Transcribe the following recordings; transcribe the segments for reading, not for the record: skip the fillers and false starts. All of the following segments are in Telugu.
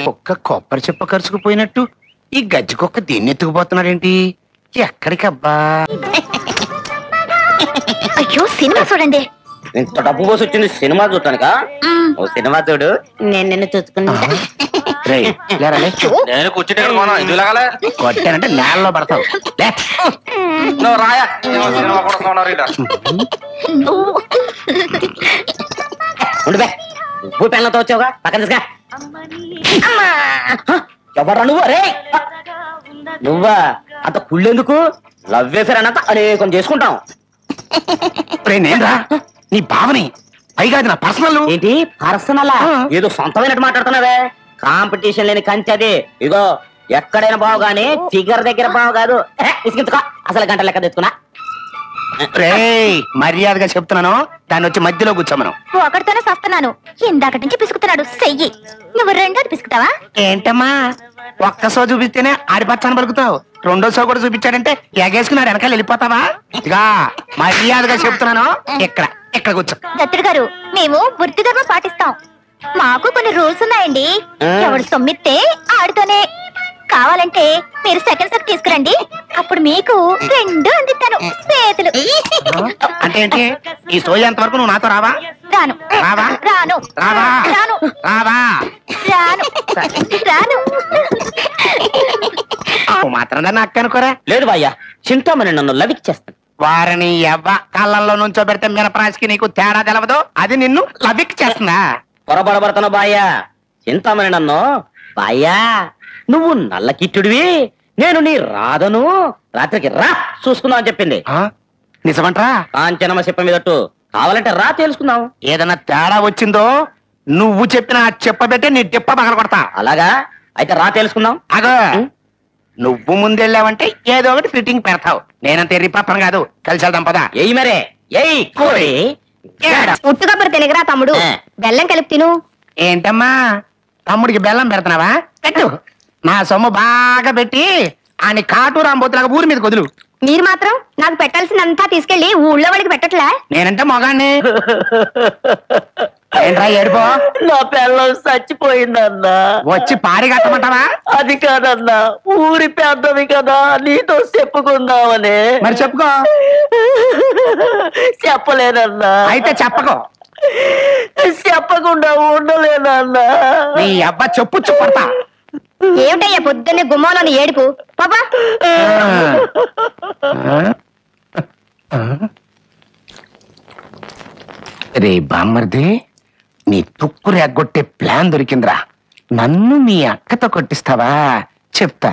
కుక్క కొబ్బరి చెప్ప కరుచుకుపోయినట్టు ఈ గజ్జి కుక్క దీన్ని ఎత్తుకుపోతున్నాడేంటి? ఎక్కడికబ్బా? అయ్యో సినిమా చూడండి. ఇంత డబ్బు పోసి వచ్చింది సినిమా చూస్తానుకా? ఓ సినిమా చూడు, నేను నిన్ను చూసుకున్నా. నేను కూర్చుంటే కొట్టానంటే నేలలో పడతావు. రాయా సినిమా కూడా నువ్వు పెళ్ళతో వచ్చావుగా, పక్కన తీసుగా. ఎవరా నువ్వు? రే నువ్వా? అంత కుళ్ళెందుకు? లవ్ వేసారు అన్నంత అనేకం చేసుకుంటాం. నేనేరా నీ భావని, పైగా అది నా పర్సనల్. ఏంటి పర్సనల్? ఏదో సొంతమైనట్టు మాట్లాడుతున్నావే. కాంపిటీషన్ లేని కంచి అది. ఇగో ఎక్కడైనా బావు గానీ ఫిగర్ దగ్గర బావు కాదు. ఇసుకించుకో, అసలు గంట లెక్క తెచ్చుకున్నా. మర్యాదగా చెప్తున్నాను, దాన్ని వచ్చి మధ్యలో కూర్చోమను. ఒకటితోనే సస్తున్నాను, ఇందాకటి నుంచి పిసుకుతున్నాడు. చెయ్యి, నువ్వు రెండోది పిసుకుతావా? ఏంటమ్మా ఒక్క సో చూపిస్తేనే ఆడిపచ్చాను పలుకుతావు, రెండో సో కూడా చూపించాడంటే ఎగేసుకున్నాడు వెనకాల వెళ్ళిపోతావా? ఇగా మర్యాదగా చెప్తున్నాను, ఇక్కడ ఇక్కడ కూర్చో. దత్తుడు గారు, మేము వృత్తి ధర్మం పాటిస్తాం. మాకు కొన్ని రూల్స్ ఉన్నాయండి. ఎవడు సొమ్మిస్తే ఆడితోనే. కావాలంటే మీరు సెకండ్ సక్ తీసుకురండి, అప్పుడు మీకు రెండు అందిస్తాను చేతులు. అంటే ఏంటి? ఈ సోయి అంతవరకు నువ్వు నాతో రావా? రాను రావా? రాను రావా? రాను రావా? రాను రాను. మాత్రం దాన్ని అక్క అనుకోరా? లేదు బాయ్యా, చింతామని నన్ను లవిక్ వారిని ఎవ్వ కళ్ళల్లో నుంచో పెడితే మినపరాశికి నీకు తేడా తెలవదు, అది నిన్ను లవిక్ చేస్తుందా? పొరబడబడుతున్నావు బాయ్యా. చింతామని నన్ను బాయ్యా నువ్వు నల్ల కిట్టుడివి, నేను నీ రాధను రాత్రికి రా చూసుకుందాం అని చెప్పింది. నిజమంటరా? కాంచనమ్మ చెప్ప మీదట్టు. కావాలంటే రా తెలుసుకుందాం. ఏదన్నా తేడా వచ్చిందో నువ్వు చెప్పిన చెప్పబెట్టే నీ డిప్ప పగల కొడతా. అలాగా? అయితే రా తెలుసుకుందాం. అగో నువ్వు ముందెళ్ళావంటే ఏదో ఒకటి ఫిట్టింగ్ పెడతావు. నేనంత ఎర్రిపప్పను కాదు, కలిసి వెళ్దాం పదా. ఎయ్యి మరే ఎయ్యి కోరి. ఉట్టుకబ్బరి తెలుగురా తమ్ముడు, బెల్లం కలిపి తిను. ఏంటమ్మా తమ్ముడికి బెల్లం పెడుతున్నావా? పెట్టు. నా సొమ్ము బాగా పెట్టి ఆయన కాటూరు అంబోతులాగా ఊరి మీద కొదులు. మీరు మాత్రం నాకు పెట్టాల్సిందంతా తీసుకెళ్లి ఊళ్ళో వాళ్ళకి పెట్టట్లే. నేనంటే మొగాన్ని. ఏంట్రా ఏడుపో? నా పిల్లం చచ్చిపోయిందన్నా. వచ్చి పారి కట్టమంటావా? అది కాదన్నా, ఊరి పెద్దవి కదా, నీతో చెప్పుకుందామని. మరి చెప్పుకో. చెప్పలేనన్నా. అయితే చెప్పకో. చెప్పకుండా ఉండలేనన్నా. నీ అబ్బా చెప్పు పడతా. ఏమిటయ్యా పొద్దున్నే గుమ్మంలోని ఏడుపు? పాపా రే బామ్మర్ది, నీ తుక్కు రేగొట్టే ప్లాన్ దొరికిందిరా. నన్ను మీ అక్కతో కొట్టిస్తావా? చెప్తా.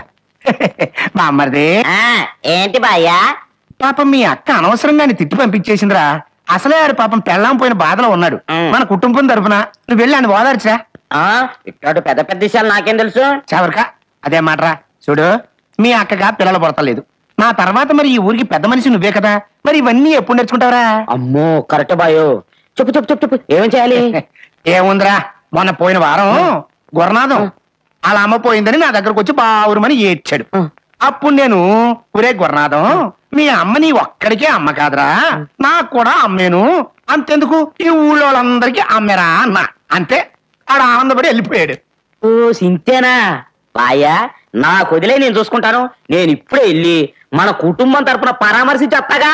బామ్మర్ది. ఏంటి బాయ్యా? పాపం మీ అక్క అనవసరంగా తిట్టి పంపించేసిందిరా. అసలే ఆడు పాపం పెళ్ళాం పోయిన బాధలో ఉన్నాడు. మన కుటుంబం తరపున నువ్వు వెళ్ళి ఆయన ఓదార్చా. ఇట్లాంటి పెద్ద పెద్ద విషయాలు నాకేం తెలుసు? చవరకా అదే మాటరా. చూడు, మీ అక్కగా పిల్లలు పుడతలేదు. నా తర్వాత మరి ఈ ఊరికి పెద్ద మనిషి నువ్వే కదా, మరి ఇవన్నీ ఎప్పుడు నేర్చుకుంటావరా? అమ్మో కరెక్ట్ బాయో. చెప్పు చెప్పు చెప్పు చెప్పు, ఏమేం చేయాలి? ఏముందిరా, మొన్న పోయిన వారం గురనాథం అలా అమ్మ పోయిందని నా దగ్గరకు వచ్చి బావురమని ఏడ్చాడు. అప్పుడు నేను, ఒరే గురనాథం, మీ అమ్మ నీ ఒక్కడికే అమ్మ కాదురా, నాకు కూడా అమ్మేను, అంతెందుకు ఈ ఊళ్ళో వాళ్ళందరికీ అమ్మేరా అన్నా. అంతే, ఆడ ఆనందపడి వెళ్ళిపోయాడు. ఓ సింతేనా బాయ్యా? నాకు వదిలే, నేను చూసుకుంటాను. నేను ఇప్పుడే వెళ్ళి మన కుటుంబం తరపున పరామర్శించి వస్తాగా.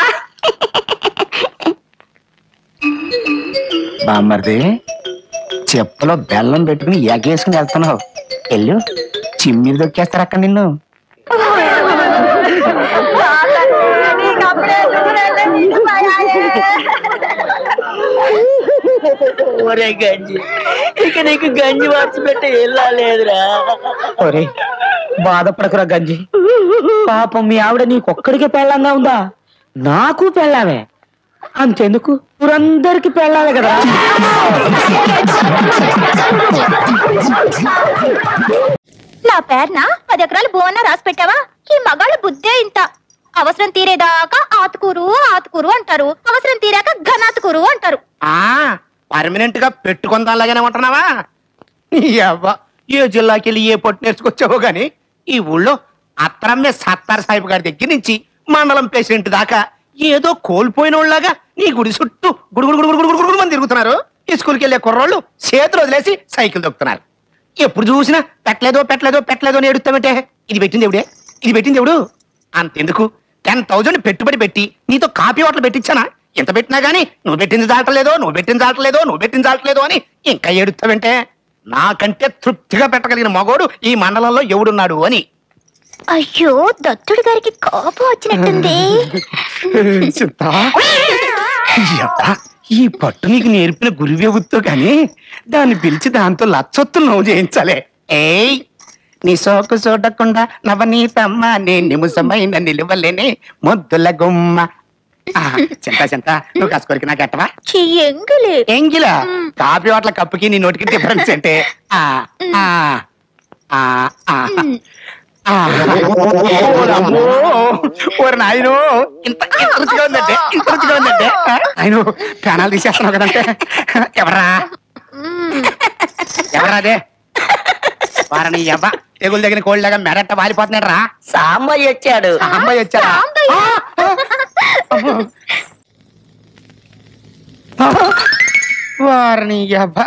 బామ్మర్ది, చెప్పులో బెల్లం పెట్టుకుని ఎగేసుకుని వెళ్తున్నావు. వెళ్ళు, చిమ్మిది దొక్కేస్తారు అక్కడ నిన్ను. ఒరే గంజి, ఇక నీకు గంజి వార్చి పెట్టి వెళ్ళాలేదురా. ఒరే బాధపడకురా గంజి, పాపం మీ ఆవిడ నీకొక్కడికే పెళ్ళంగా ఉందా? నాకు పెళ్ళామే, అంతెందుకు ఊరందరికి పెళ్ళాలి కదా. నా పేరున 10 ఎకరాలు భూమన్నా రాసి పెట్టావా? ఈ మగాళ్ళ బుద్ధే ఇంత. అవసరం తీరేదాకా ఆతుకూరు ఆతుకూరు అంటారు, అవసరం తీరాక ఘనాతుకూరు అంటారు. పర్మనెంట్ గా పెట్టుకుందాలాగానే ఉంటున్నావా? ఏ జిల్లాకి వెళ్ళి ఏ పొట్టు నేర్చుకొచ్చావో గాని ఈ ఊళ్ళో అత్తరమ్మే సత్తార్ సాహిబ్ గారి దగ్గర నుంచి మండలం ప్రెసిడెంట్ దాకా ఏదో కోల్పోయిన వాళ్ళగా నీ గుడి చుట్టూ గుడుగుడు మంది తిరుగుతున్నారు. ఈ స్కూల్కి వెళ్ళే కుర్రోళ్ళు చేతులు వదిలేసి సైకిల్ దొక్కుతున్నారు. ఎప్పుడు చూసినా పెట్టలేదో అని ఏడుస్తామంటే ఇది పెట్టింది ఎవడే, ఇది పెట్టింది ఎవడు? అంతెందుకు 10,000 పెట్టుబడి పెట్టి నీతో కాపీ హోటల్ పెట్టించానా? ఎంత పెట్టినా గానీ నువ్వు పెట్టింది చాలట్లేదో అని ఇంకా ఏడుస్తావంటే నాకంటే తృప్తిగా పెట్టగలిగిన మగోడు ఈ మండలంలో ఎవడున్నాడు అని. అయ్యో దత్తుడు గారికి కోపం వచ్చినట్టుంది. చింతా, యబ్బా, ఈ పట్టు నీకు నేర్పిన గురువెవుతో గాని దాన్ని పిలిచి దాంతో లచ్చొత్తులు నవ్వు చేయించాలే. ఏయ్ నీ సోకు చూడకుండా నవనీతమ్మ నే నిముసమైన నిలువలేనే ముద్దుల గుమ్మ. చింత నువ్వు కాసుకోరికి నాకు ఎట్టవా? ఎంగిలా కాపీ హోటల కప్పుకి నీ నోటికి డిఫరెన్స్ అంటే ఓరి నాయనో, ఇంత రుచిగా ఉందంటే ఆయన ప్రాణాలు తీసేస్తున్నావు కదంటే. ఎవరా అదే వారని అబ్బా తెగులు దగ్గర కోళ్ళగా మెరట్ట వాలిపోతున్నాడు రా. సాంబయ్య వచ్చాడు. అమ్మాయి వచ్చారా? వారిని అబ్బా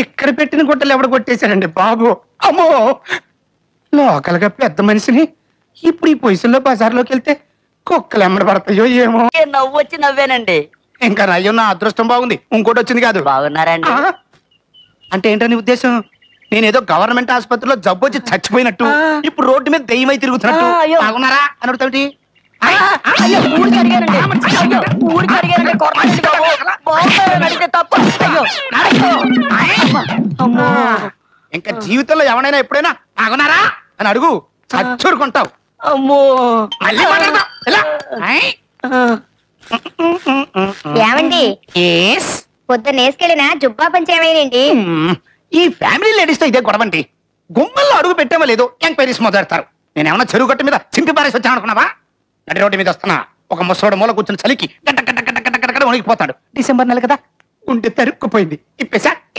ఇక్కడ పెట్టిన గుట్టలు ఎవడు కొట్టేశాడండి బాబు. అమ్మో, లోకల్ గా పెద్ద మనిషిని ఇప్పుడు ఈ పొజిషన్లో బజార్లోకి వెళ్తే కుక్కలు ఎమ్మడి పడతాయో ఏమో. నవ్వు వచ్చి నవ్వేనండి. ఇంకా అయ్యో నా అదృష్టం బాగుంది, ఇంకోటి వచ్చింది కాదు. బాగున్నారండి. అంటే ఏంటని ఉద్దేశం? నేనేదో గవర్నమెంట్ ఆసుపత్రిలో జబ్బు వచ్చి చచ్చిపోయినట్టు ఇప్పుడు రోడ్డు మీద దెయ్యమై తిరుగుతున్నట్టు బాగున్నారా అని అడుగుతావుటి? ఇంకా జీవితంలో ఎవరైనా ఎప్పుడైనా బాగున్నారా అని అడుగు, చచ్చూరుకుంటావు. అమ్మో మళ్ళీ మాట్లాడతావు. ఏమండి పొద్దున్న వేసుకెళ్ళిన జుబ్బా పంచేమైనండి. ఈ ఫ్యామిలీ లేడీస్ తో ఇదే గొడవండి. గుమ్మల్లో అడుగు పెట్టామో లేదో ఎంక్వైరీస్ మొదలెడతారు. నేనేమన్నా చెరువు గట్టు మీద చింపి పారేసి వచ్చాను అనుకున్నావా? నడి రోడ్డు మీద వస్తున్నా ఒక ముసోడు మూల కూర్చుని చలికి గడ్డ గడ్డ గడ్డ గడ్డ గడ్డ వణికిపోతాడు. డిసెంబర్ నెల కదా, గుండె తరుక్కుపోయింది.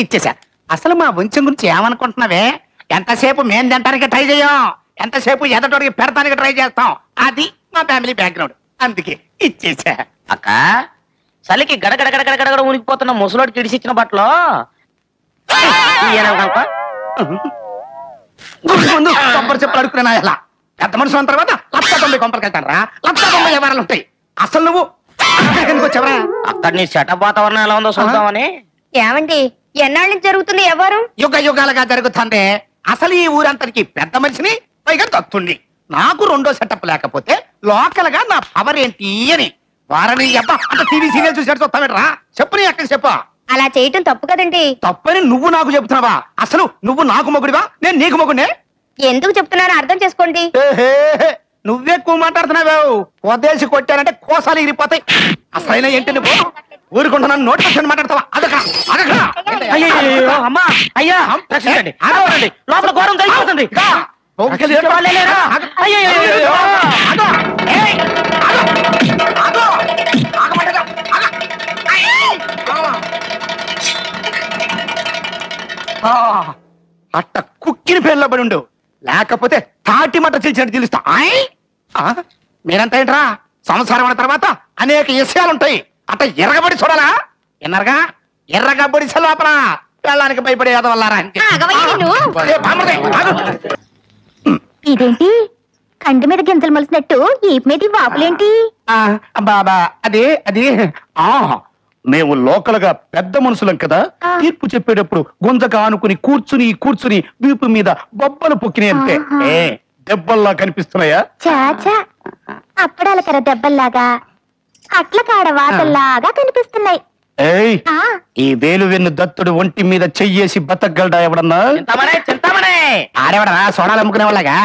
ఇచ్చేసా. అసలు మా వంశం గురించి ఏమనుకుంటున్నావే? ఎంతసేపు మేం తింటానికి ట్రై చేయం, ఎంతసేపు ఎదటోడికి పెడతానికి ట్రై చేస్తాం. అది మా ఫ్యామిలీ బ్యాక్గ్రౌండ్. అందుకే ఇచ్చేసా. అక్క చలికి గడగడ ఉనికిపోతున్న ముసలోడికి ఇడిసిచ్చిన బట్టలు ముందు కొబ్బరి చెప్పులు అడుక్కున్నా. ఎలా పెద్ద మనుషుల తర్వాత 1,90 కొంపలకి వెళ్తాను రా. 1,90 వ్యవహారాలు ఉంటాయి. అసలు నువ్వు ఎందుకు వచ్చావరా? అక్కడ నీ సెటప్ వాతావరణం ఎలా ఉందో చూద్దామని. ఏమండి ఎన్నాళ్ళ నుంచి జరుగుతుంది ఎవరు? యుగాలుగా జరుగుతుంది. అసలు ఈ ఊరంతరికి పెద్ద మనిషిని, పైగా దత్తుండి. నాకు రెండో సెటప్ లేకపోతే లోకల్ గా నా పవర్ ఏంటి అని. వారని అబ్బా అంత టీవీ సీరియల్ చూసేట్టు వస్తావేట్రా? చెప్పు, నీ ఎక్కడ చెప్పా? అలా చేయటం తప్పు కదండి. తప్పని నువ్వు నాకు చెప్తున్నావా? అసలు నువ్వు నాకు మొగుడివా, నేను నీకు మొగుడే? ఎందుకు చెప్తున్నారో అర్థం చేసుకోండి. నువ్వెక్కువ మాట్లాడుతున్నావు. వదేసి కొట్టానంటే కోసాలు ఎగిరిపోతాయి. అసలైన ఏంటి నువ్వు? ఊరుకుంటున్నాను నోటి వచ్చి మాట్లాడతావా? అమ్మా అయ్యా రక్షించండి, ఆగవరండి, లోపల ఘోరం జరిగిపోతుంది. అట్ట కుక్కిని పేర్లో పడి ఉండు, లేకపోతే తాటి మట్ట చీల్చినట్టు తెలుస్తా. మీరంతా ఏంట్రా? సంసారం అన్న తర్వాత అనేక విషయాలుంటాయి. అట్ట ఎర్రగబడి చూడాలా? ఎన్నరగా ఎర్రగబడి లోపల పెళ్ళానికి భయపడే వల్లారా? ఇదేంటి కంటి మీద గింజలు మలిసినట్టు ఈపు మీద వాపులేంటి? బాబా అదే మేము లోకల్ గా పెద్ద మనుషులం కదా, తీర్పు చెప్పేటప్పుడు గుంజక ఆనుకుని కూర్చుని వీపు మీద బొబ్బలు పొక్కినాయి అంతే. దెబ్బల్లా కనిపిస్తున్నాయా? చాచా అప్పడాల కర దెబ్బల్లాగా, అట్ల కాడ వాతల్లాగా కనిపిస్తున్నాయి. ఏయ్ ఈ వేలు వెన్ను దత్తుడు ఒంటి మీద చెయ్యేసి బతకగలడా ఎవడన్నా? చింతామణి ఆడేవడరా సోడాలు అమ్ముకునే వాళ్ళగా?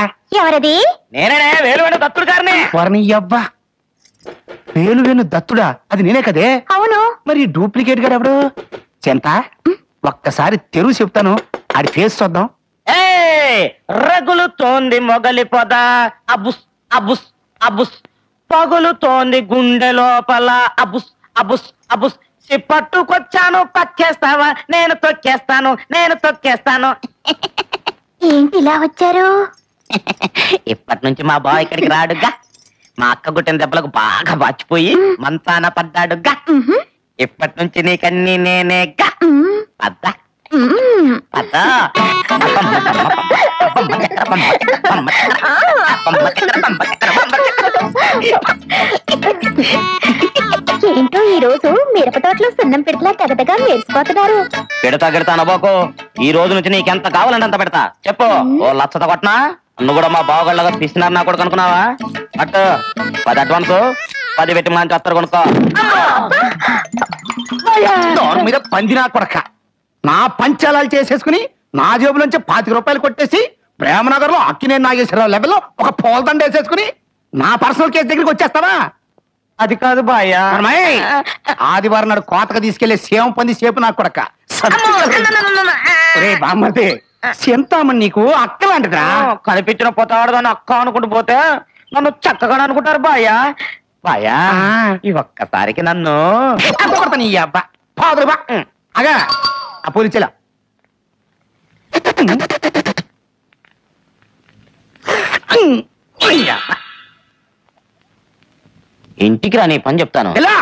ఎవరది? నేనే వేలువెన్ను దత్తుడు గారిని. వారిని అవ్వా వేలు వెన్ను దత్తుడా? అది నేనే కదే. అవును. మరి డూప్లికేట్ గా ఎవడు? చెంత ఒక్కసారి తెరువు చెప్తాను, ఆడి ఫేస్ చూద్దాం. రగులుతోంది మొగలి పొద, అబుస్ అబుస్ అబుస్ పగులుతోంది గుండె లోపల, అబుస్ అబుస్ అబుస్ పట్టుకొచ్చాను పక్కేస్తావా? నేను తొక్కేస్తాను. ఏంటి ఇలా వచ్చారు? ఇప్పటి నుంచి మా బావ ఇక్కడికి రాడుగా. మా అక్క గుట్టిన దెబ్బలకు బాగా బాచిపోయి మంతాన పడ్డాడుగా. ఇప్పటి నుంచి నీకన్నీ నేనేగా. అద్దా మ్మ్. అద్దా ఏంటో ఈ రోజు మిరప తోటలో సున్నం పెడతలా తెగదగా మెరిసిపోతున్నారు. పెడతా అనబోకు. ఈ రోజు నుంచి నీకెంత కావాలంటే అంత పెడతా. చెప్పు. ఓ లక్షత కొట్టనా? నువ్వు కూడా మా బావగాళ్ళగా తీసినారు నా కూడా కనుక్కున్నావా? అట్టు 10 అడ్వాన్స్, 10 పెట్టి మంచి వస్తారు కొనుక్కో. దాని మీద పంది నా కొడక. నా పంచాలాలు చేసేసుకుని నా జేబులోంచి 25 రూపాయలు కొట్టేసి ప్రేమనగర్ లో అక్కినే నాగేశ్వరరావు లెవెల్లో ఒక పోల్దండ వేసేసుకుని నా పర్సనల్ కేసు దగ్గరికి వచ్చేస్తావా? అది కాదు బాయ్యా. అమ్మాయి, ఆదివారం నాడు కోతకు తీసుకెళ్లే సేవం పంది సేపు నా కొడక. రే బామ్మది, చింతామణి నీకు అక్కలాంటిదా? కనిపించిన పోతాడు అక్క అనుకుంటూ పోతే నన్ను చక్కగా అనుకుంటారు బాయ్యా. బాయ్యా, ఈ ఒక్కసారికి నన్ను నీ అబ్బా పాదురు బా. అగా ఆ పోలీసులా ఇంటికి రా, నీ పని చెప్తాను. ఎలా